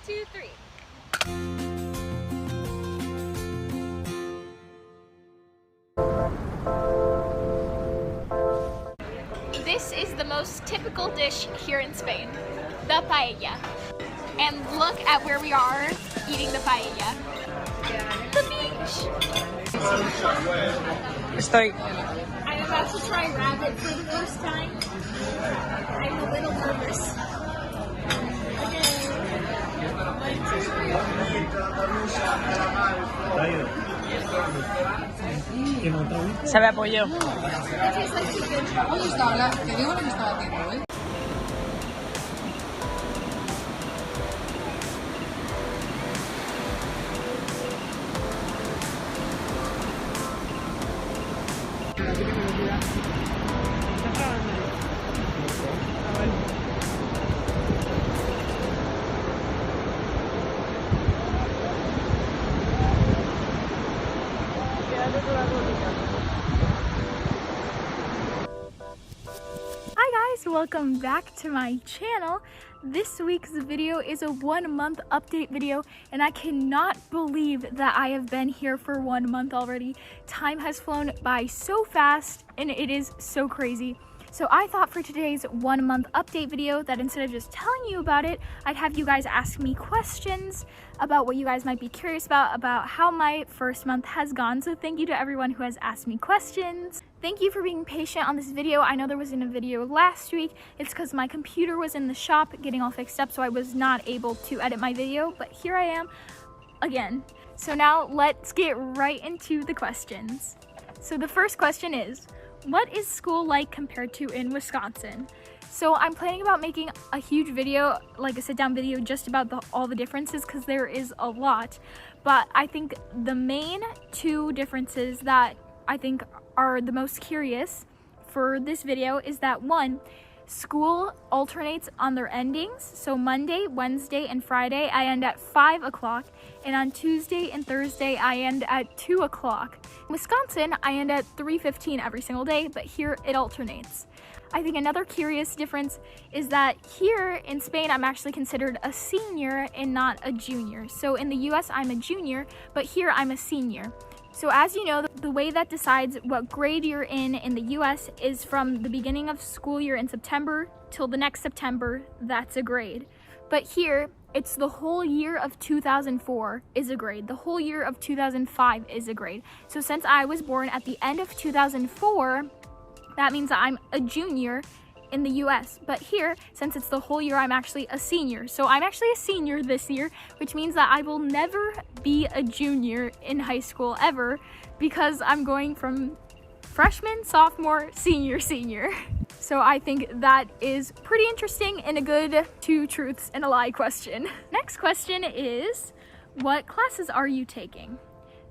2, 3. This is the most typical dish here in Spain, the paella. And look at where we are eating the paella. The beach! I'm about to try rabbit for the first time. I'm a little nervous. Sabe a pollo. It tastes like chicken. Te digo lo que estaba haciendo, ¿eh? Hi guys, welcome back to my channel. This week's video is a 1 month update video and I cannot believe that I have been here for 1 month already. Time has flown by so fast and it is so crazy. So I thought for today's 1 month update video that instead of just telling you about it, I'd have you guys ask me questions about what you guys might be curious about how my first month has gone. So thank you to everyone who has asked me questions. Thank you for being patient on this video. I know there wasn't a video last week. It's because my computer was in the shop getting all fixed up, so I was not able to edit my video, but here I am again. So now let's get right into the questions. So the first question is, what is school like compared to in Wisconsin? So I'm planning about making a huge video, like a sit down video just about all the differences because there is a lot. But I think the main two differences that I think are the most curious for this video is that one, school alternates on their endings. So Monday, Wednesday, and Friday I end at 5 o'clock, and on Tuesday and Thursday I end at 2 o'clock. In Wisconsin, I end at 3:15 every single day, but here it alternates. I think another curious difference is that here in Spain, I'm actually considered a senior and not a junior. So in the US, I'm a junior, but here I'm a senior. So as you know, the way that decides what grade you're in the US is from the beginning of school year in September till the next September, that's a grade. But here, it's the whole year of 2004 is a grade. The whole year of 2005 is a grade. So since I was born at the end of 2004, that means that I'm a junior in the US. But here, since it's the whole year, I'm actually a senior. So I'm actually a senior this year, which means that I will never be a junior in high school ever because I'm going from freshman, sophomore, senior, senior. So I think that is pretty interesting and a good 2 truths and a lie question. Next question is, what classes are you taking?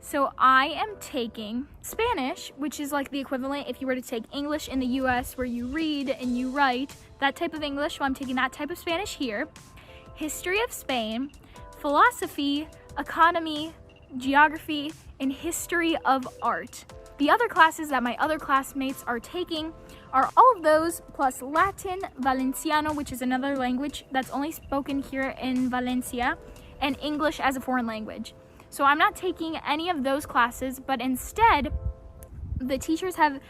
So I am taking Spanish, which is like the equivalent if you were to take English in the US where you read and you write, that type of English, so I'm taking that type of Spanish here. History of Spain, philosophy, economy, geography, and history of art. The other classes that my other classmates are taking are all of those plus Latin, Valenciano, which is another language that's only spoken here in Valencia, and English as a foreign language. So I'm not taking any of those classes, but instead, the teachers have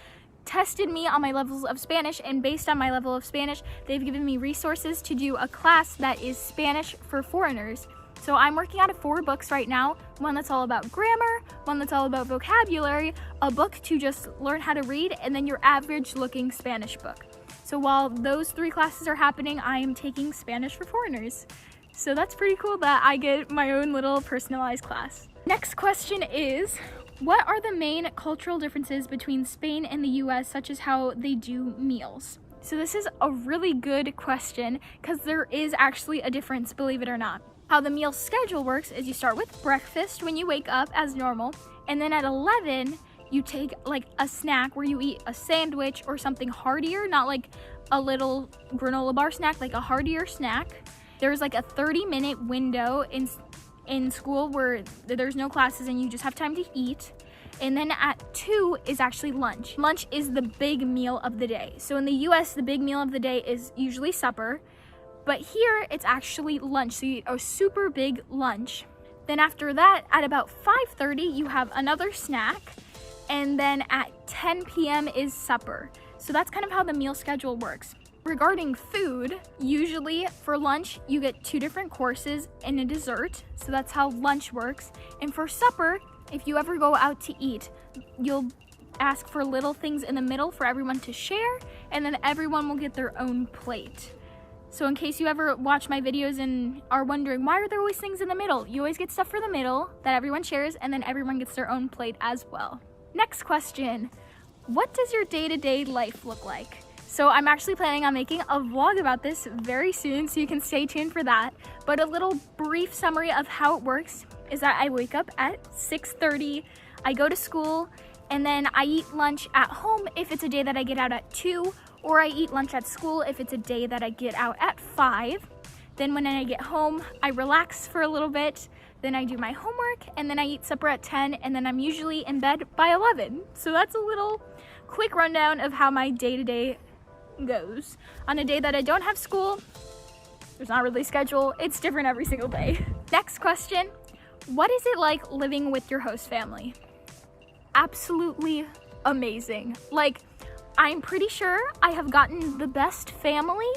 tested me on my levels of Spanish, and based on my level of Spanish, they've given me resources to do a class that is Spanish for foreigners. So I'm working out of 4 books right now, one that's all about grammar, one that's all about vocabulary, a book to just learn how to read, and then your average looking Spanish book. So while those 3 classes are happening, I am taking Spanish for foreigners. So that's pretty cool that I get my own little personalized class. Next question is, what are the main cultural differences between Spain and the US, such as how they do meals? So this is a really good question because there is actually a difference, believe it or not. How the meal schedule works is you start with breakfast when you wake up as normal, and then at 11, you take like a snack where you eat a sandwich or something heartier, not like a little granola bar snack, like a heartier snack. There's like a 30-minute window in school where there's no classes and you just have time to eat. And then at 2 is actually lunch. Lunch is the big meal of the day. So in the US, the big meal of the day is usually supper. But here it's actually lunch, so you eat a super big lunch. Then after that, at about 5:30, you have another snack, and then at 10 p.m. is supper. So that's kind of how the meal schedule works. Regarding food, usually for lunch, you get 2 different courses and a dessert. So that's how lunch works. And for supper, if you ever go out to eat, you'll ask for little things in the middle for everyone to share, and then everyone will get their own plate. So in case you ever watch my videos and are wondering, why are there always things in the middle? You always get stuff for the middle that everyone shares, and then everyone gets their own plate as well. Next question, what does your day-to-day life look like? So I'm actually planning on making a vlog about this very soon, so you can stay tuned for that. But a little brief summary of how it works is that I wake up at 6:30, I go to school, and then I eat lunch at home if it's a day that I get out at 2, or I eat lunch at school if it's a day that I get out at 5. Then when I get home, I relax for a little bit, then I do my homework, and then I eat supper at 10, and then I'm usually in bed by 11. So that's a little quick rundown of how my day-to-day goes. On a day that I don't have school, there's not really a schedule, it's different every single day. Next question, what is it like living with your host family? Absolutely amazing. Like, I'm pretty sure I have gotten the best family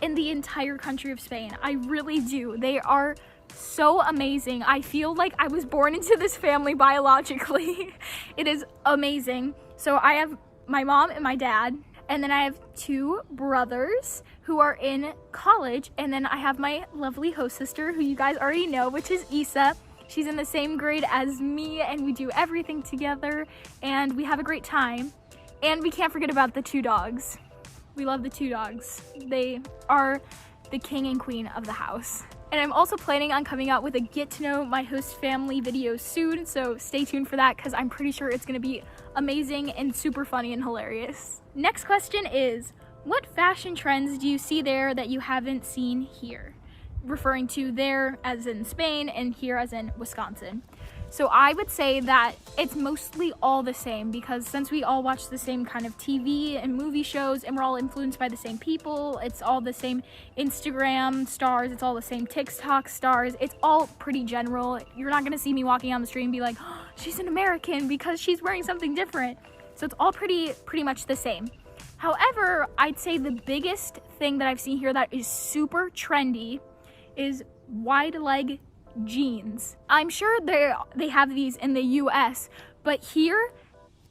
in the entire country of Spain. I really do. They are so amazing. I feel like I was born into this family biologically. It is amazing. So I have my mom and my dad, and then I have 2 brothers who are in college, and then I have my lovely host sister who you guys already know, which is Isa. She's in the same grade as me, and we do everything together, and we have a great time. And we can't forget about the 2 dogs. We love the 2 dogs. They are the king and queen of the house. And I'm also planning on coming out with a get to know my host family video soon, so stay tuned for that because I'm pretty sure it's gonna be amazing and super funny and hilarious. Next question is, what fashion trends do you see there that you haven't seen here? Referring to there as in Spain and here as in Wisconsin. So I would say that it's mostly all the same because since we all watch the same kind of TV and movie shows and we're all influenced by the same people, it's all the same Instagram stars, it's all the same TikTok stars, it's all pretty general. You're not gonna see me walking down the street and be like, oh, she's an American because she's wearing something different. So it's all pretty much the same. However, I'd say the biggest thing that I've seen here that is super trendy is wide leg jeans. I'm sure they have these in the US, but here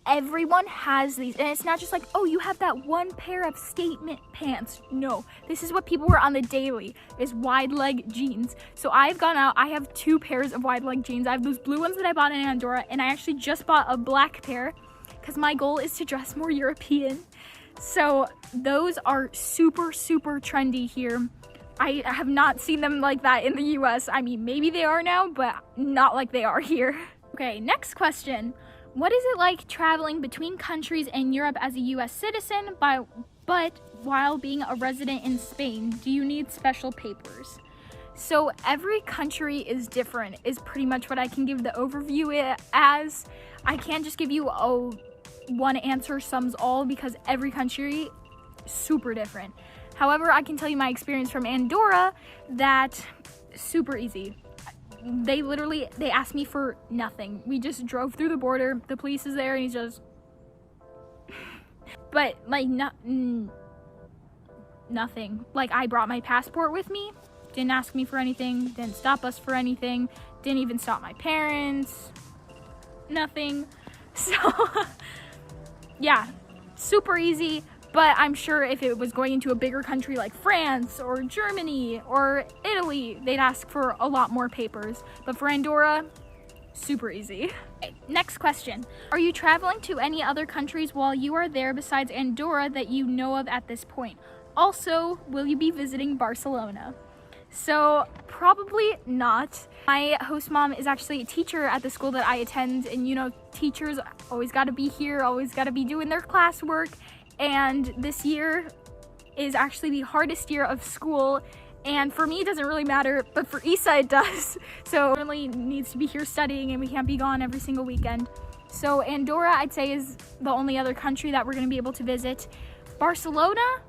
everyone has these, and it's not just like, oh, you have that one pair of statement pants. No, this is what people wear on the daily, is wide leg jeans. So I've gone out, I have 2 pairs of wide leg jeans. I have those blue ones that I bought in Andorra, and I actually just bought a black pair because my goal is to dress more European. So those are super trendy here. I have not seen them like that in the US. I mean, maybe they are now, but not like they are here. Okay, next question. What is it like traveling between countries in Europe as a US citizen, but while being a resident in Spain? Do you need special papers? So every country is different, is pretty much what I can give the overview as. I can't just give you a one answer sums all because every country is super different. However, I can tell you my experience from Andorra that super easy. They asked me for nothing. We just drove through the border. The police is there and he's just, but like nothing. Like I brought my passport with me, didn't ask me for anything, didn't stop us for anything, didn't even stop my parents, nothing. So yeah, super easy. But I'm sure if it was going into a bigger country like France or Germany or Italy, they'd ask for a lot more papers. But for Andorra, super easy. Okay, next question. Are you traveling to any other countries while you are there besides Andorra that you know of at this point? Also, will you be visiting Barcelona? So probably not. My host mom is actually a teacher at the school that I attend, and you know, teachers always gotta be here, always gotta be doing their classwork. And this year is actually the hardest year of school, and for me it doesn't really matter, but for Isa it does. So it really needs to be here studying and we can't be gone every single weekend. So Andorra, I'd say, is the only other country that we're gonna be able to visit. Barcelona,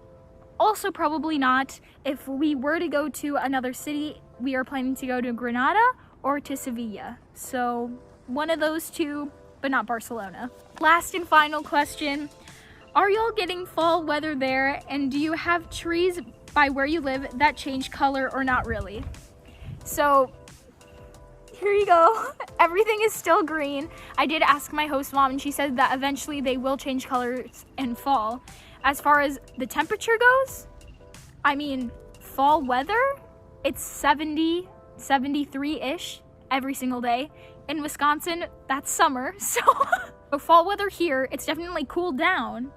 also probably not. If we were to go to another city, we are planning to go to Granada or to Sevilla. So one of those two, but not Barcelona. Last and final question. Are y'all getting fall weather there? And do you have trees by where you live that change color or not really? So here you go. Everything is still green. I did ask my host mom and she said that eventually they will change colors in fall. As far as the temperature goes, I mean, fall weather, it's 70, 73-ish every single day. In Wisconsin, that's summer. So fall weather here, it's definitely cooled down.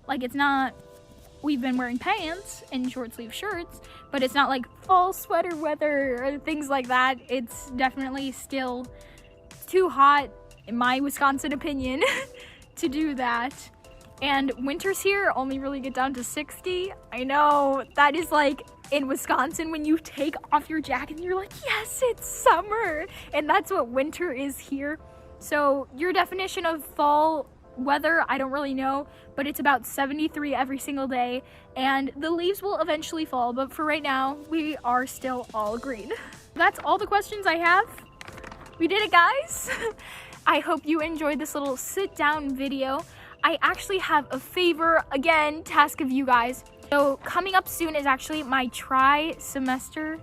Like, it's not, we've been wearing pants and short sleeve shirts, but it's not like fall sweater weather or things like that. It's definitely still too hot, in my Wisconsin opinion, to do that. And winters here only really get down to 60. I know, that is like in Wisconsin when you take off your jacket and you're like, yes, it's summer. And that's what winter is here. So your definition of fall weather, I don't really know, but it's about 73 every single day. And the leaves will eventually fall, but for right now, we are still all green. That's all the questions I have. We did it, guys. I hope you enjoyed this little sit down video. I actually have a favor, again, to ask of you guys. So coming up soon is actually my trimester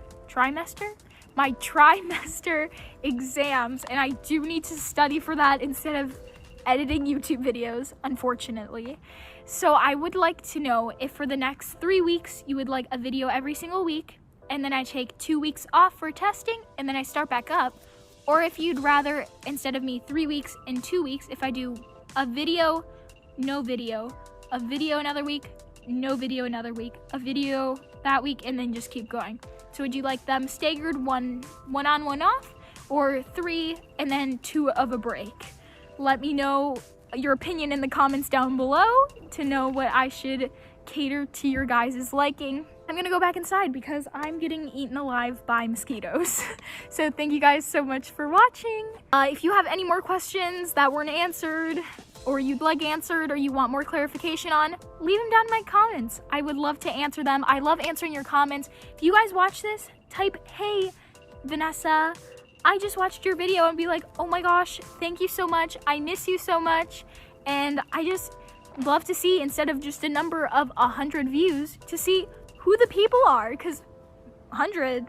exams, and I do need to study for that instead of editing YouTube videos, unfortunately. So I would like to know if for the next 3 weeks you would like a video every single week, and then I take 2 weeks off for testing, and then I start back up, or if you'd rather, instead of me 3 weeks and 2 weeks, if I do a video, no video, a video another week, no video another week, a video that week, and then just keep going. So would you like them staggered one on, one off, or 3 and then 2 of a break? Let me know your opinion in the comments down below to know what I should cater to your guys' liking. I'm gonna go back inside because I'm getting eaten alive by mosquitoes. So thank you guys so much for watching. If you have any more questions that weren't answered, or you'd like answered, or you want more clarification on, leave them down in my comments. I would love to answer them. I love answering your comments. If you guys watch this, type, hey, Vanessa, I just watched your video, and be like, oh my gosh, thank you so much. I miss you so much. And I just love to see, instead of just a number of 100 views, to see who the people are, because 100,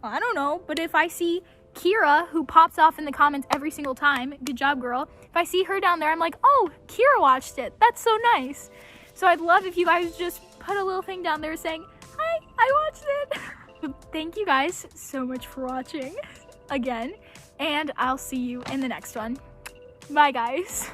I don't know, but if I see Kira, who pops off in the comments every single time, good job, girl. If I see her down there, I'm like, oh, Kira watched it. That's so nice. So I'd love if you guys just put a little thing down there saying, hi, I watched it. Thank you guys so much for watching again, and I'll see you in the next one. Bye, guys.